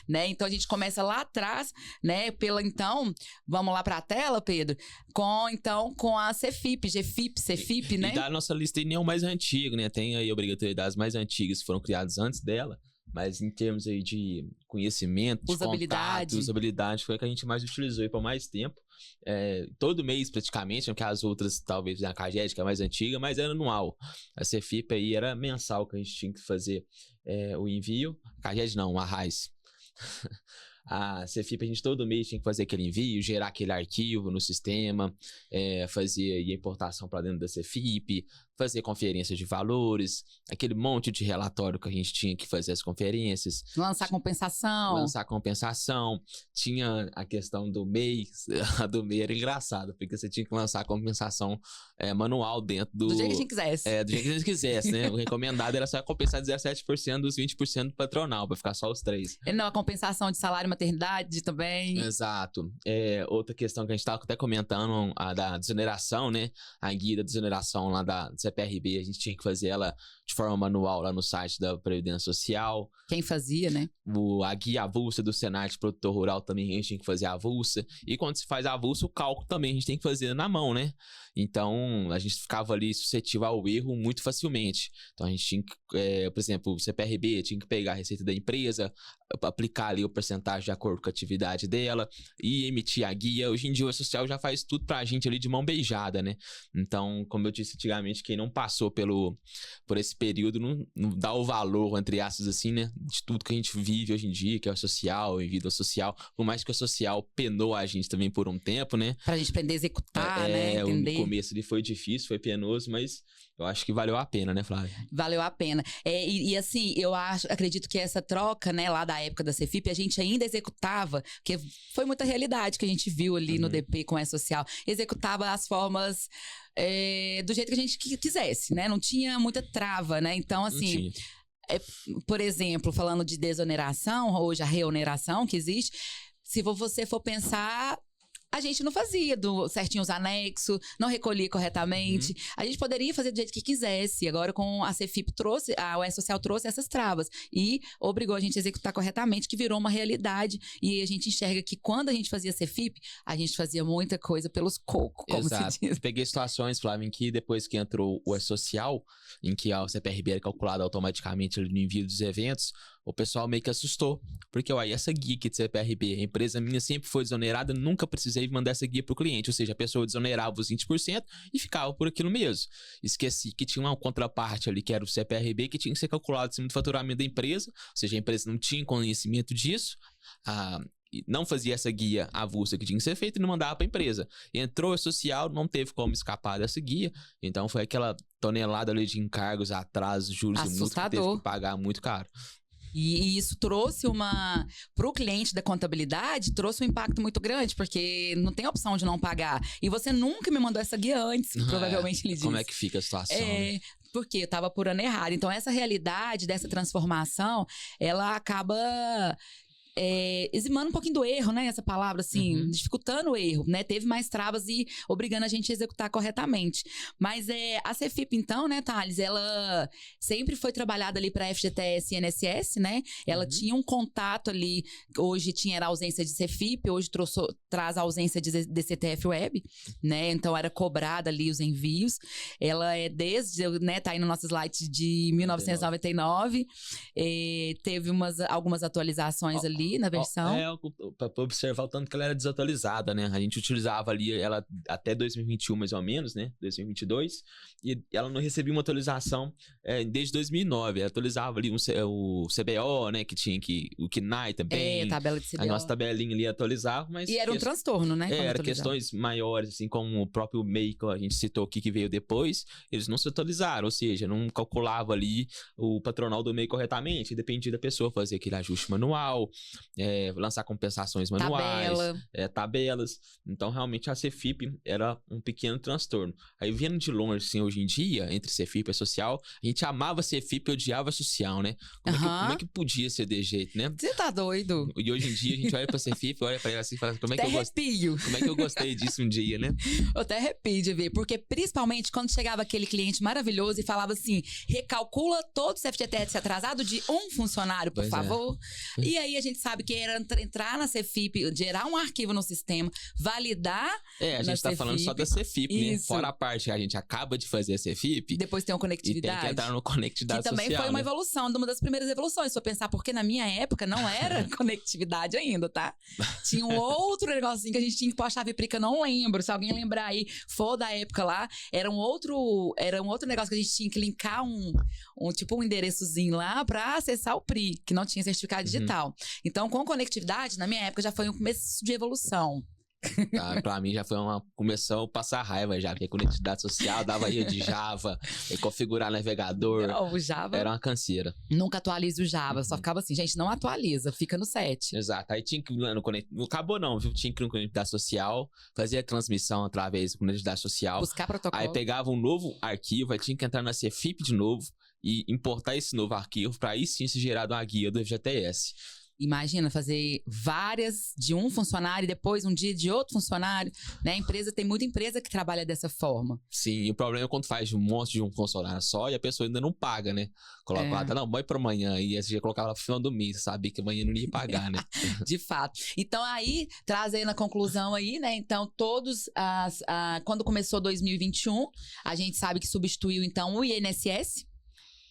né? Então, a gente começa lá atrás, né? Então, vamos lá para a tela, Pedro, com a CFIP, GFIP, CFIP, né? E da nossa lista nem é o mais antigo, né? Tem aí obrigatoriedades mais antigas que foram criadas antes dela, mas em termos aí de conhecimento, de contato, usabilidade, foi a que a gente mais utilizou aí por mais tempo. Todo mês, praticamente, porque as outras, talvez, a CAGED, que é a mais antiga, mas era anual. A CFIP aí era mensal que a gente tinha que fazer o envio. A CAGED não, a RAIS. A CFIP, a gente todo mês tinha que fazer aquele envio, gerar aquele arquivo no sistema, fazer a importação para dentro da CFIP, fazer conferência de valores, aquele monte de relatório que a gente tinha que fazer as conferências. Lançar compensação. Tinha a questão do MEI. A do MEI era engraçado, porque você tinha que lançar a compensação manual dentro do... Do jeito que a gente quisesse. Do jeito que a gente quisesse, né? O recomendado era só compensar 17% dos 20% do patronal, para ficar só os 3%. Não, a compensação de salário e maternidade também. Exato. Outra questão que a gente estava até comentando, a da desoneração, né? A guia da desoneração lá da CPRB, a gente tinha que fazer ela de forma manual lá no site da Previdência Social. Quem fazia, né? A guia avulsa do Senat Produtor Rural também a gente tinha que fazer a avulsa. E quando se faz a avulsa, o cálculo também a gente tem que fazer na mão, né? Então, a gente ficava ali suscetível ao erro muito facilmente. Então, a gente tinha que, por exemplo, o CPRB tinha que pegar a receita da empresa, aplicar ali o percentagem de acordo com a atividade dela e emitir a guia. Hoje em dia, o social já faz tudo pra gente ali de mão beijada, né? Então, como eu disse antigamente, quem não passou por esse período não dá o valor, entre aspas, assim, né? De tudo que a gente vive hoje em dia, que é o social e vida social. Por mais que o social penou a gente também por um tempo, né? Pra gente aprender a executar, né? Entender. O começo ali foi difícil, foi penoso, mas eu acho que valeu a pena, né, Flávia? Valeu a pena. E assim, acredito que essa troca, né, lá da época da CFIP, a gente ainda executava, porque foi muita realidade que a gente viu ali no DP com a social, executava as formas do jeito que a gente quisesse, né? Não tinha muita trava, né? Então, assim, por exemplo, falando de desoneração, hoje a reoneração que existe, se você for pensar... A gente não fazia certinho os anexos, não recolhia corretamente. A gente poderia fazer do jeito que quisesse. Agora, com a CFIP a UES Social trouxe essas travas e obrigou a gente a executar corretamente, que virou uma realidade. E a gente enxerga que quando a gente fazia CFIP, a gente fazia muita coisa pelos cocos, como se diz. Peguei situações, Flávio, em que depois que entrou o UES Social, em que a CPRB era calculada automaticamente no envio dos eventos, o pessoal meio que assustou. Porque, essa guia aqui de CPRB, a empresa minha sempre foi desonerada, nunca precisei mandar essa guia pro cliente. Ou seja, a pessoa desonerava os 20% e ficava por aquilo mesmo. Esqueci que tinha uma contraparte ali, que era o CPRB, que tinha que ser calculado em cima do faturamento da empresa. Ou seja, a empresa não tinha conhecimento disso. Não fazia essa guia avulsa que tinha que ser feita e não mandava para a empresa. Entrou a social, não teve como escapar dessa guia. Então, foi aquela tonelada ali de encargos, atrasos, juros e multas que teve que pagar muito caro. E isso trouxe para o cliente da contabilidade, trouxe um impacto muito grande, porque não tem opção de não pagar. E você nunca me mandou essa guia antes, provavelmente ele disse. Como é que fica a situação? Né? Porque eu estava apurando errado. Então, essa realidade dessa transformação, ela acaba... eximando um pouquinho do erro, né? Essa palavra, assim, dificultando o erro, né? Teve mais travas e obrigando a gente a executar corretamente. Mas a CFIP, então, né, Thales, ela sempre foi trabalhada ali para FGTS e INSS, né? Ela tinha um contato ali, hoje era a ausência de CFIP, hoje traz a ausência de DCTF Web, né? Então, era cobrada ali os envios. Ela né, tá aí no nosso slide de 1999, teve algumas atualizações ali na versão. Para observar o tanto que ela era desatualizada, né? A gente utilizava ali ela até 2021, mais ou menos, né? 2022. E ela não recebia uma atualização desde 2009. Ela atualizava ali o CBO, né? Que tinha o KNAI também. A tabela de CBO. A nossa tabelinha ali atualizava, mas... E era um transtorno, né? Era questões maiores, assim, como o próprio MEI que a gente citou aqui, que veio depois, eles não se atualizaram, ou seja, não calculava ali o patronal do MEI corretamente, dependia da pessoa fazer aquele ajuste manual, lançar compensações manuais, tabelas. Então, realmente, a CFIP era um pequeno transtorno. Aí, vendo de longe, assim, hoje em dia, entre CFIP e social, a gente amava CFIP e odiava social, né? Como é que podia ser de jeito, né? Você tá doido? E hoje em dia, a gente olha pra CFIP, olha pra ela assim e fala, como é que eu gostei disso um dia, né? Eu até arrepio de ver, porque principalmente quando chegava aquele cliente maravilhoso e falava assim, recalcula todos os FGTS atrasado de um funcionário, por favor. E aí a gente sabe que era entrar na Cefip, gerar um arquivo no sistema, validar. A gente tá falando só da Cefip, né? Fora a parte que a gente acaba de fazer a Cefip. Depois tem uma conectividade. E tem que entrar no conectividade social. Que também foi uma evolução, uma das primeiras evoluções. Se eu pensar, porque na minha época não era conectividade ainda, tá? Tinha um outro negocinho que a gente tinha que pôr a chave prica, não lembro. Se alguém lembrar aí, for da época lá, era um outro negócio que a gente tinha que linkar tipo um endereçozinho lá pra acessar o PRI, que não tinha certificado digital. Então, com conectividade, na minha época, já foi um começo de evolução. Pra mim já foi começou a passar raiva já, porque conectividade social, dava aí de Java, e configurar navegador. Não, o Java era uma canseira. Nunca atualiza o Java, só ficava assim, gente, não atualiza, fica no 7. Exato, aí tinha que ir no conectividade, não acabou não, viu? Tinha que ir no conectividade social, fazia a transmissão através da conectividade social. Buscar protocolo. Aí pegava um novo arquivo, aí tinha que entrar na Cefip de novo e importar esse novo arquivo pra aí sim ser gerado uma guia do FGTS. Imagina fazer várias de um funcionário e depois um dia de outro funcionário, né? Tem muita empresa que trabalha dessa forma. Sim, e o problema é quando faz um monte de um funcionário só e a pessoa ainda não paga, né? Coloca lá, não, põe pra amanhã. E aí você já colocava no final do mês, sabia que amanhã não ia pagar, né? De fato. Então aí, trazendo a conclusão aí, né? Então quando começou 2021, a gente sabe que substituiu então o INSS.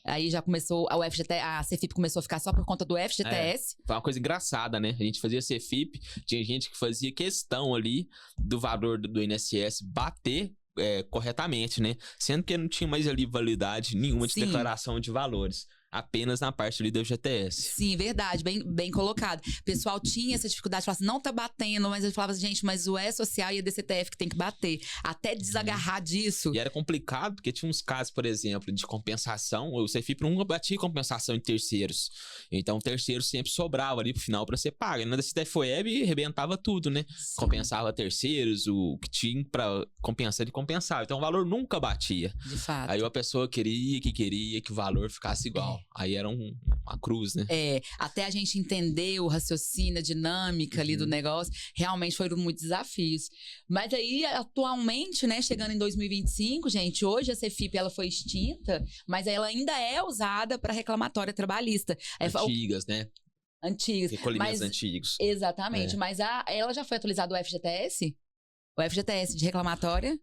Aí já começou, a Cefip começou a ficar só por conta do FGTS. Foi uma coisa engraçada, né? A gente fazia Cefip, tinha gente que fazia questão ali do valor do INSS bater corretamente, né? Sendo que não tinha mais ali validade nenhuma de declaração de valores. Apenas na parte ali do FGTS. Sim, verdade, bem colocado. O pessoal tinha essa dificuldade, falava assim, não tá batendo, mas ele falava assim, gente, mas o E-Social e a DCTF que tem que bater. Até desagarrar disso. E era complicado, porque tinha uns casos, por exemplo, de compensação. O Cefip nunca batia compensação em terceiros. Então, o terceiro sempre sobrava ali pro final pra ser pago. E na DCTF Web, arrebentava tudo, né? Sim. Compensava terceiros, o que tinha pra compensar, ele compensava. Então, o valor nunca batia. De fato. Aí a pessoa queria que o valor ficasse igual. Aí era uma cruz, né? Até a gente entender o raciocínio, a dinâmica ali do negócio, realmente foram muitos desafios. Mas aí, atualmente, né, chegando em 2025, gente, hoje a Cefip, ela foi extinta, mas ela ainda é usada para reclamatória trabalhista. Antigas, né? Antigas. Recolhimentos antigos. Exatamente, mas ela já foi atualizada o FGTS? O FGTS de reclamatória?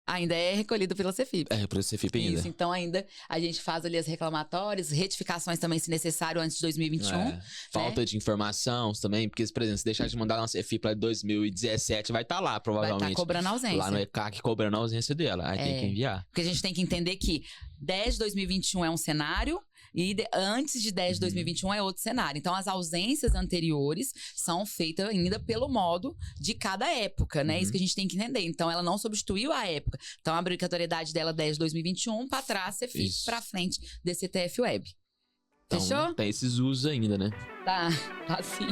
Ainda é recolhido pela Cefip. Pela Cefip ainda. Isso, então ainda a gente faz ali as reclamatórias, retificações também, se necessário, antes de 2021. Falta de informação também, porque, por exemplo, se deixar de mandar uma Cefip para 2017, vai estar lá, provavelmente. Vai estar cobrando ausência. Lá no ECAC cobrando a ausência dela. Aí tem que enviar. Porque a gente tem que entender que 10 de 2021 é um cenário, e antes de 10 de 2021 é outro cenário. Então, as ausências anteriores são feitas ainda pelo modo de cada época, né? Isso que a gente tem que entender. Então, ela não substituiu a época. Então, a obrigatoriedade dela 10 de 2021, para trás, você fica para frente desse TF Web. Então, fechou? Tem esses usos ainda, né? Tá sim.